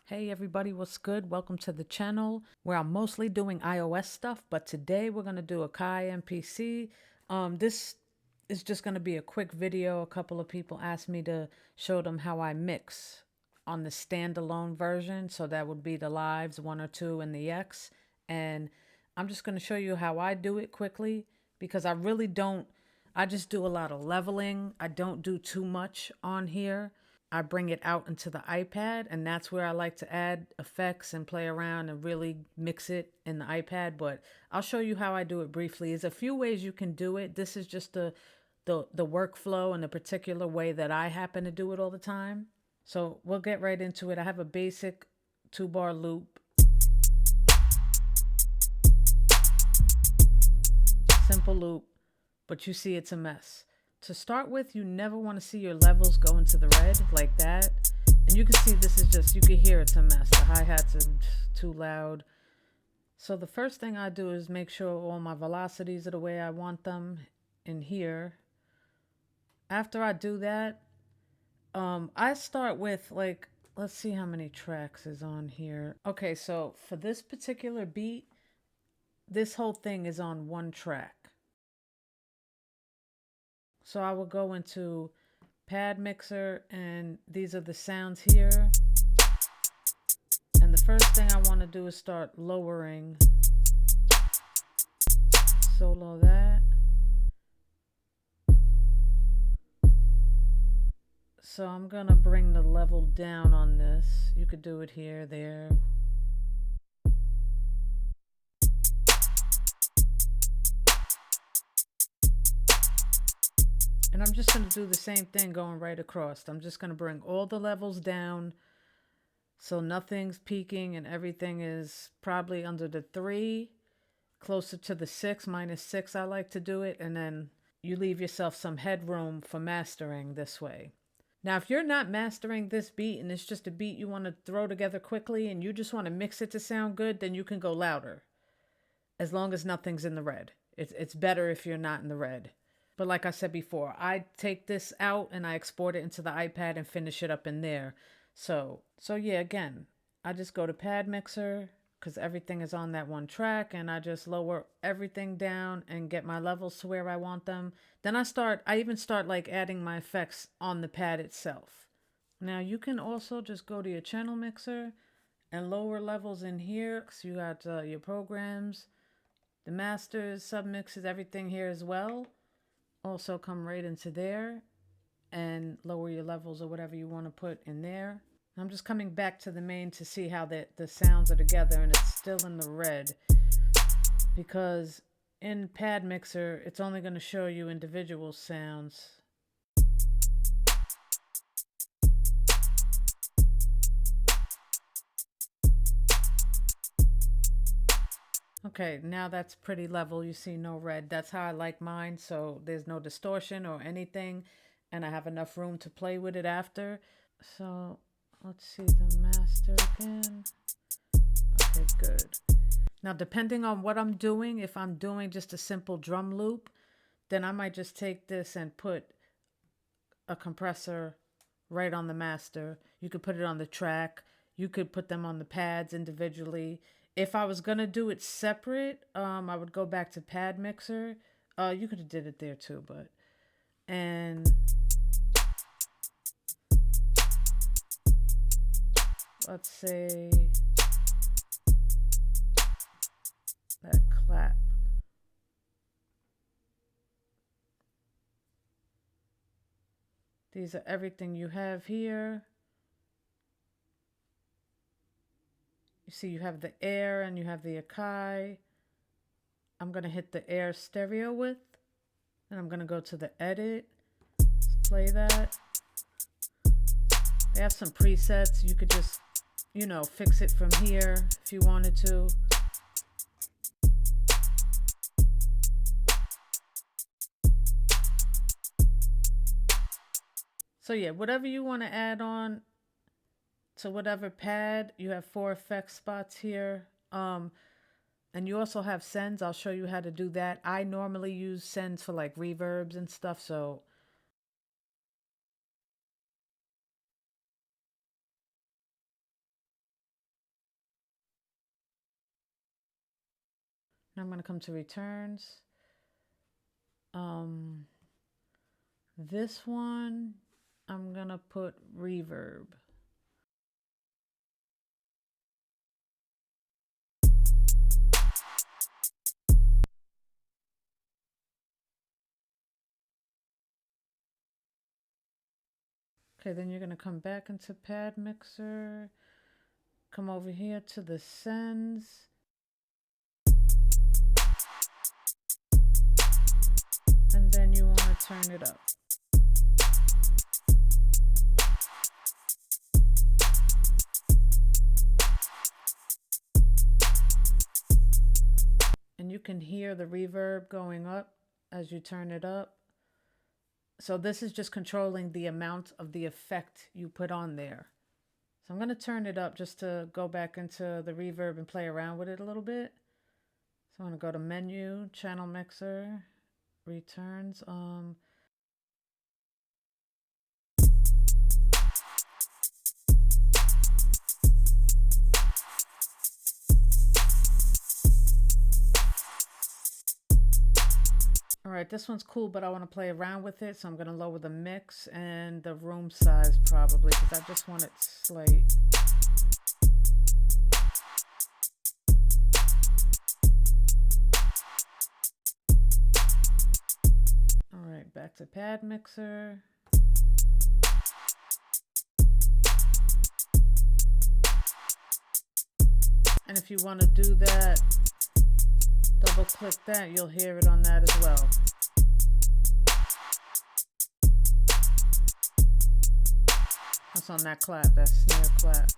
Hey everybody, what's good? Welcome to the channel where I'm mostly doing iOS stuff, but today we're going to do Akai Mpc. This is just going to be a quick video. A couple of people asked me to show them how I mix on the standalone version. So that would be the lives 1 or 2 and the X. And I'm just going to show you how I do it quickly because I just do a lot of leveling. I don't do too much on here. I bring it out into the iPad, and that's where I like to add effects and play around and really mix it in the iPad. But I'll show you how I do it briefly. There's a few ways you can do it. This is just the workflow and the particular way that I happen to do it all the time. So we'll get right into it. I have a basic 2-bar loop. Simple loop, but you see it's a mess. To start with, you never want to see your levels go into the red like that. And you can see this is just, you can hear it's a mess. The hi-hats are too loud. So the first thing I do is make sure all my velocities are the way I want them in here. After I do that, I start with like, let's see how many tracks is on here. Okay, so for this particular beat, this whole thing is on 1 track. So I will go into pad mixer, and these are the sounds here. And the first thing I want to do is start lowering. Solo that. So I'm going to bring the level down on this. You could do it here, there. And I'm just going to do the same thing going right across. I'm just going to bring all the levels down so nothing's peaking and everything is probably under the 3, closer to the 6, -6 I like to do it. And then you leave yourself some headroom for mastering this way. Now, if you're not mastering this beat and it's just a beat you want to throw together quickly and you just want to mix it to sound good, then you can go louder as long as nothing's in the red. It's better if you're not in the red. But like I said before, I take this out and I export it into the iPad and finish it up in there. So yeah, again, I just go to pad mixer because everything is on that 1 track, and I just lower everything down and get my levels to where I want them. Then I even start like adding my effects on the pad itself. Now you can also just go to your channel mixer and lower levels in here. So you got your programs, the masters, submixes, everything here as well. Also come right into there and lower your levels or whatever you want to put in there. I'm just coming back to the main to see how the sounds are together, and it's still in the red because in pad mixer it's only going to show you individual sounds. Okay, now that's pretty level. You see no red. That's how I like mine, so there's no distortion or anything, and I have enough room to play with it after. So let's see the master again. Okay, good. Now, depending on what I'm doing, if I'm doing just a simple drum loop, then I might just take this and put a compressor right on the master. You could put it on the track. You could put them on the pads individually. If I was going to do it separate, I would go back to pad mixer. You could have did it there too, but... And... let's say... that clap. These are everything you have here. You see you have the air and you have the Akai. I'm going to hit the air stereo width. And I'm going to go to the edit. Let's play that. They have some presets. You could just, you know, fix it from here if you wanted to. So yeah, whatever you want to add on to whatever pad, you have 4 effect spots here. And you also have sends. I'll show you how to do that. I normally use sends for like reverbs and stuff, so Now I'm going to come to returns. This one, I'm going to put reverb. Okay, then you're going to come back into Pad Mixer, come over here to the sends, and then you want to turn it up. And you can hear the reverb going up as you turn it up. So this is just controlling the amount of the effect you put on there. So I'm going to turn it up just to go back into the reverb and play around with it a little bit. So I'm going to go to Menu, Channel Mixer, Returns. All right, this one's cool, but I want to play around with it, so I'm going to lower the mix and the room size probably, because I just want it slight. All right, back to Pad Mixer. And if you want to do that, double click that, you'll hear it on that as well. That's on that clap, that snare clap.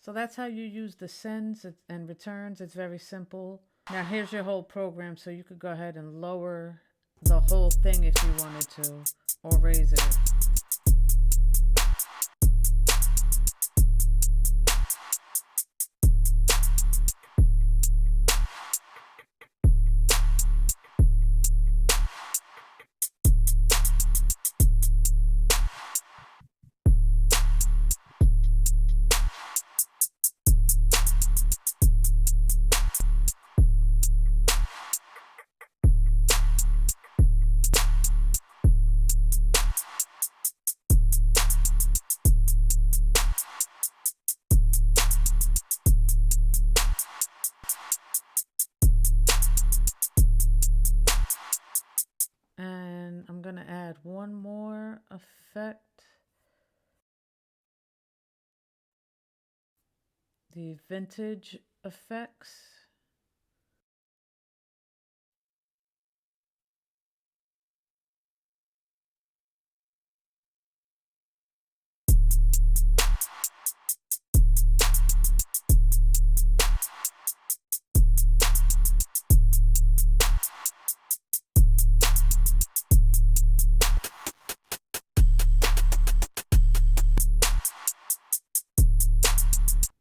So that's how you use the sends and returns. It's very simple. Now here's your whole program, so you could go ahead and lower the whole thing if you wanted to, or raise it. And I'm going to add one more effect. The vintage effects.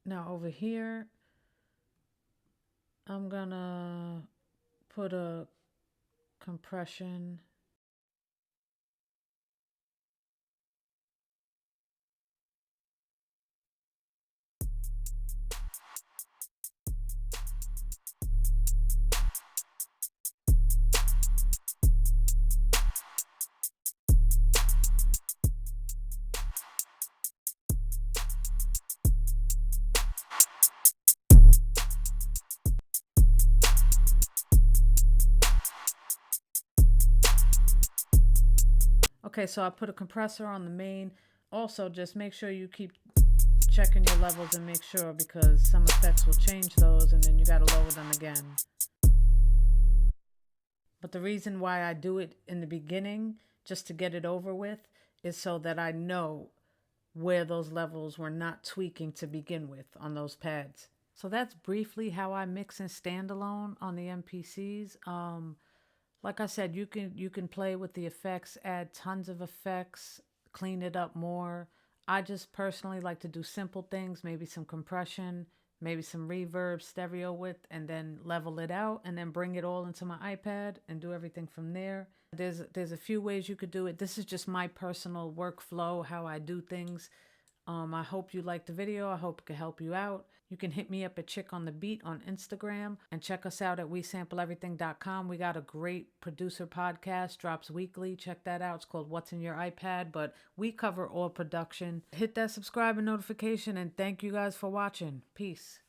Now over here, I'm gonna put a compression. Okay, so I put a compressor on the main. Also, just make sure you keep checking your levels and make sure, because some effects will change those and then you got to lower them again. But the reason why I do it in the beginning, just to get it over with, is so that I know where those levels were not tweaking to begin with on those pads. So that's briefly how I mix in standalone on the MPCs. Like I said, you can play with the effects, add tons of effects, clean it up more. I just personally like to do simple things, maybe some compression, maybe some reverb, stereo width, and then level it out, and then bring it all into my iPad and do everything from there. There's a few ways you could do it. This is just my personal workflow, how I do things. I hope you liked the video. I hope it could help you out. You can hit me up at Chick on the Beat on Instagram and check us out at Wesampleeverything.com. We got a great producer podcast, drops weekly. Check that out. It's called Whatsinyouripad, but we cover all production. Hit that subscribe and notification, and thank you guys for watching. Peace.